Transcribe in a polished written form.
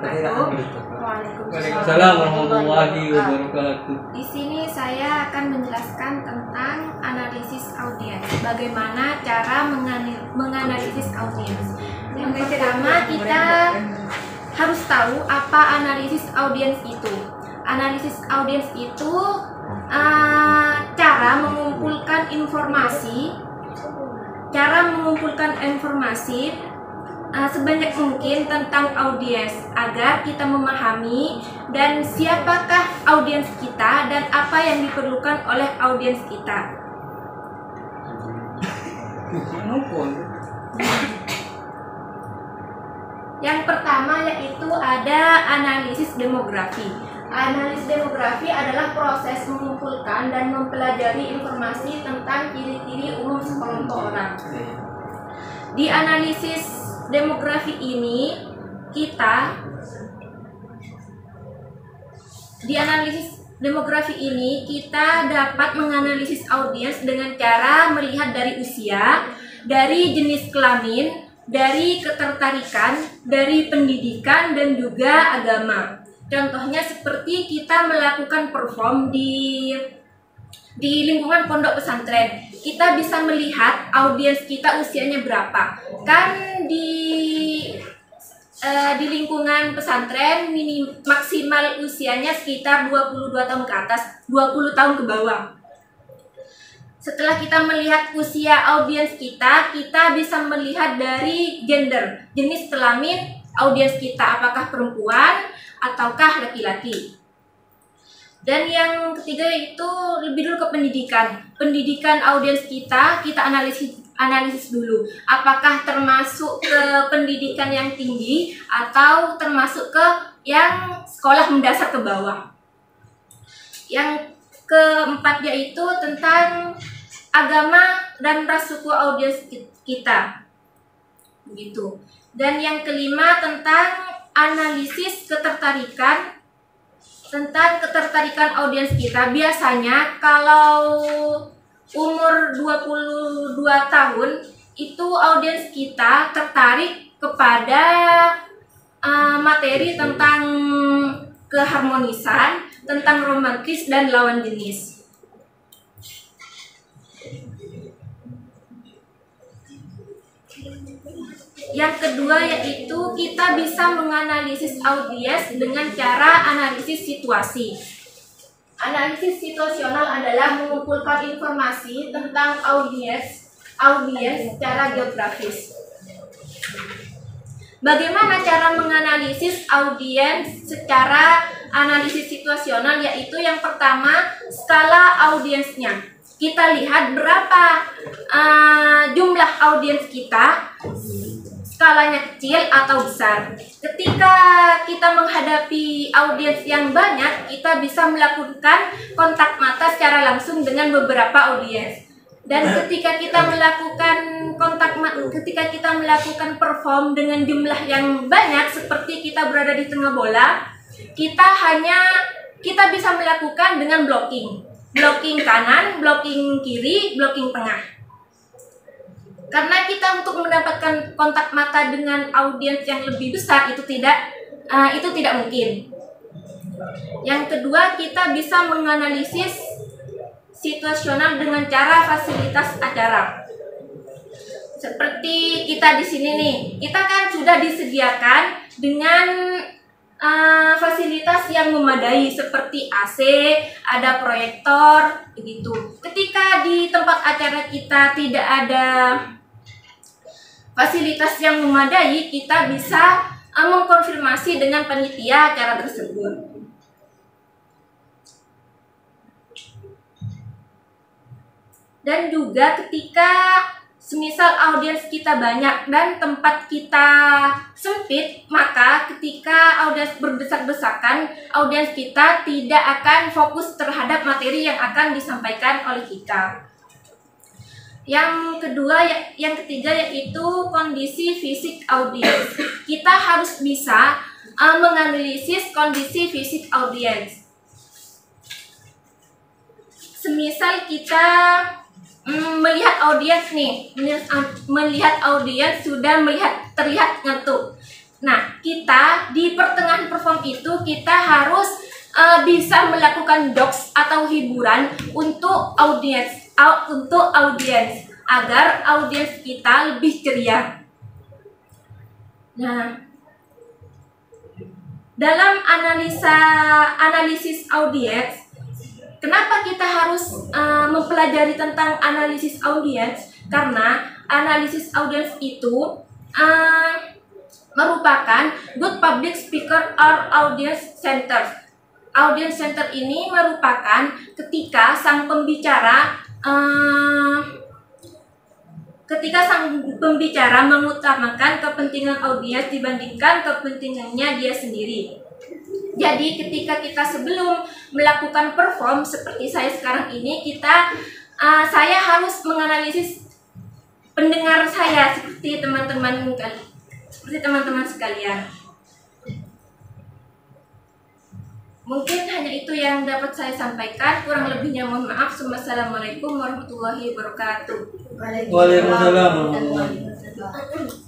wabarakatuh. Waalaikumsalam warahmatullahi wabarakatuh. Di sini saya akan menjelaskan tentang analisis audiens. Bagaimana cara menganalisis audiens. Yang pertama, kita harus tahu apa analisis audiens itu. Analisis audiens itu cara mengumpulkan informasi sebanyak mungkin tentang audiens agar kita memahami dan siapakah audiens kita dan apa yang diperlukan oleh audiens kita. Yang pertama yaitu ada analisis demografi. Analisis demografi adalah proses mengumpulkan dan mempelajari informasi tentang ciri-ciri umum sekelompok orang. Di analisis demografi ini kita dapat menganalisis audiens dengan cara melihat dari usia, dari jenis kelamin, dari ketertarikan, dari pendidikan dan juga agama. Contohnya seperti kita melakukan perform di lingkungan pondok pesantren, kita bisa melihat audiens kita usianya berapa. Kan di lingkungan pesantren maksimal usianya sekitar 22 tahun ke atas, 20 tahun ke bawah. Setelah kita melihat usia audiens kita bisa melihat dari gender, jenis kelamin audiens kita, apakah perempuan ataukah laki-laki. Dan yang ketiga itu lebih dulu ke pendidikan. Pendidikan audiens kita analisis dulu. Apakah termasuk ke pendidikan yang tinggi atau termasuk ke yang sekolah mendasar ke bawah. Yang keempat yaitu tentang agama dan ras suku audiens kita. Begitu. Dan yang kelima tentang analisis ketertarikan. Tentang ketertarikan audiens kita, biasanya kalau umur 22 tahun itu audiens kita tertarik kepada materi tentang keharmonisan, tentang romantis dan lawan jenis. Yang kedua yaitu kita bisa menganalisis audiens dengan cara analisis situasi. Analisis situasional adalah mengumpulkan informasi tentang audiens secara geografis. Bagaimana cara menganalisis audiens secara analisis situasional? Yaitu yang pertama, skala audiensnya. Kita lihat berapa jumlah audiens kita, skalanya kecil atau besar. Ketika kita menghadapi audiens yang banyak, kita bisa melakukan kontak mata secara langsung dengan beberapa audiens. Dan ketika kita melakukan perform dengan jumlah yang banyak, seperti kita berada di tengah bola, kita bisa melakukan dengan blocking kanan, blocking kiri, blocking tengah. Karena kita untuk mendapatkan kontak mata dengan audiens yang lebih besar itu tidak mungkin. Yang kedua, kita bisa menganalisis situasional dengan cara fasilitas acara. Seperti kita di sini nih, kita kan sudah disediakan dengan fasilitas yang memadai seperti AC, ada proyektor, begitu. Ketika di tempat acara kita tidak ada fasilitas yang memadai, kita bisa mengkonfirmasi dengan panitia acara tersebut. Dan juga ketika semisal audiens kita banyak dan tempat kita sempit, maka ketika audiens berdesak-desakan, audiens kita tidak akan fokus terhadap materi yang akan disampaikan oleh kita. Yang ketiga yaitu kondisi fisik audiens. Kita harus bisa menganalisis kondisi fisik audiens. Semisal kita melihat audiens nih, sudah terlihat ngantuk. Nah, kita di pertengahan perform itu kita harus bisa melakukan jokes atau hiburan untuk audiens agar audiens kita lebih ceria. Nah, dalam analisis audiens, kenapa kita harus mempelajari tentang analisis audiens? Karena analisis audiens itu merupakan good public speaker or audience center. Audience center ini merupakan ketika sang pembicara mengutamakan kepentingan audiens dibandingkan kepentingannya dia sendiri. Jadi ketika kita sebelum melakukan perform seperti saya sekarang ini, saya harus menganalisis pendengar saya seperti teman-teman sekalian. Mungkin hanya itu yang dapat saya sampaikan. Kurang lebihnya mohon maaf. Wassalamualaikum warahmatullahi wabarakatuh. Waalaikumsalam warahmatullahi wabarakatuh.